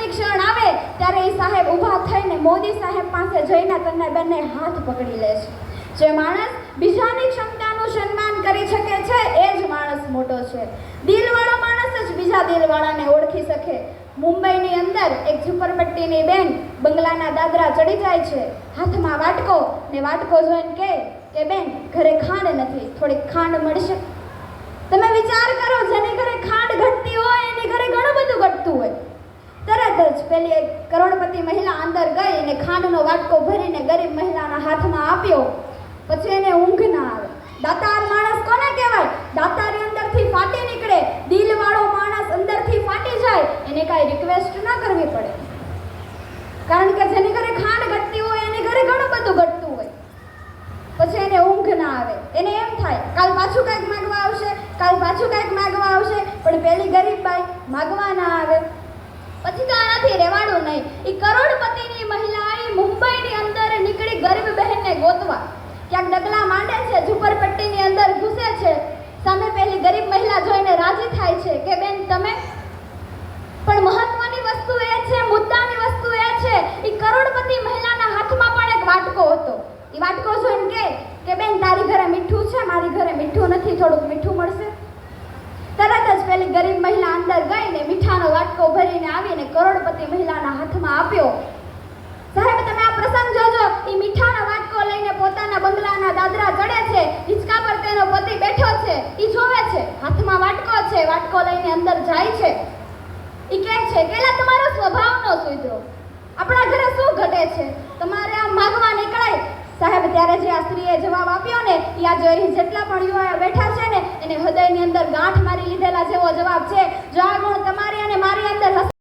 મૃત્યુની ક્ષણ આવે ત્યારે એ સાહેબ ઊભા થઈને મોદી સાહેબ પાસે જઈને તમને બંને હાથ પકડી લે છે. જે માણસ બીજાની ક્ષમતાનું સન્માન કરી શકે છે એ જ માણસ મોટો છે. દિલવાળો માણસ જ બીજા દિલવાળાને ઓળખી શકે. મુંબઈની અંદર એક ઝુંપડપટ્ટીની બેન બંગલાના દાદરા ચડી જાય છે, હાથમાં વાટકો ને વાટકો જોઈને કહે કે બેન ઘરે ખાંડ નથી, થોડીક ખાંડ મળશે? તમે વિચાર કરો, જેની ઘરે ખાંડ ઘટતી હોય એની ઘરે ઘણું બધું ઘટતું હોય. તરત જ પેલી એક કરોડપતિ મહિલા અંદર ગઈ અને ખાંડનો વાટકો ભરીને ગરીબ મહિલાના હાથમાં આપ્યો. પછી એને ઊંઘ ના આવે. દાતાર માણસ કોને કહેવાય? દાતારી અંદરથી ફાટી નીકળે. દિલવાળો માણસ અંદરથી ફાટી જાય, એને કાંઈ રિક્વેસ્ટ ના કરવી પડે, કારણ કે જેની ઘરે ખાંડ ઘટતી હોય એની ઘરે ઘણું બધું ઘટતું હોય. પછી એને ઊંઘ ના આવે. એને એમ થાય કાલ પાછું કંઈક માગવા આવશે, કાલ પાછું કંઈક માગવા આવશે, પણ પેલી ગરીબ બાઈ માગવા ના આવે. પછી તો આનાથી રહેવાડું નહીં. એ કરોડપતિની મહિલા મુંબઈની અંદર નીકળી ગરીબ બહેનને ગોતવા. ક્યાંક ડગલા માંડે છે, ઝુંપડપટ્ટીની અંદર ઘૂસે છે. સામે પેલી ગરીબ મહિલા જોઈને રાજી થાય છે કે બેન તમે. પણ મહત્વની વસ્તુ એ છે, મુદ્દાની વસ્તુ એ છે, એ કરોડપતિ મહિલાના હાથમાં પણ એક વાટકો હતો. એ વાટકો જોઈને કે બેન તારી ઘરે મીઠું છે, મારી ઘરે મીઠું નથી, થોડુંક મીઠું મળશે? તરત જ પેલી ગરીબ મહિલા અંદર ગઈને મીઠાનો વાટકો ભરીને આવીને કરોડપતિ મહિલાના હાથમાં આપ્યો. સાહેબ તમે આ પ્રસંગ જોજો. એ મીઠાનો વાટકો લઈને પોતાના બંગલાના દાદરા ચડે છે. હિંચકા પર તેનો પતિ બેઠો છે. એ જોવે છે, હાથમાં વાટકો છે. વાટકો લઈને અંદર જાય છે. એ કહે છે કે એલા તમારો સ્વભાવ નો સુધરો, આપણા ઘરે શું ઘટે છે, તમારે આમ માગવા નીકળાય? સાહેબ ત્યારે જે આ સ્ત્રીએ જવાબ આપ્યો ને, એ આજે અહીં જેટલા પણ યુવાઓ બેઠા છે ને એને હૃદયની અંદર ગાંઠ મારી લીધેલા જેવો જવાબ છે. જો આ ગુણ તમારી અને મારી અંદર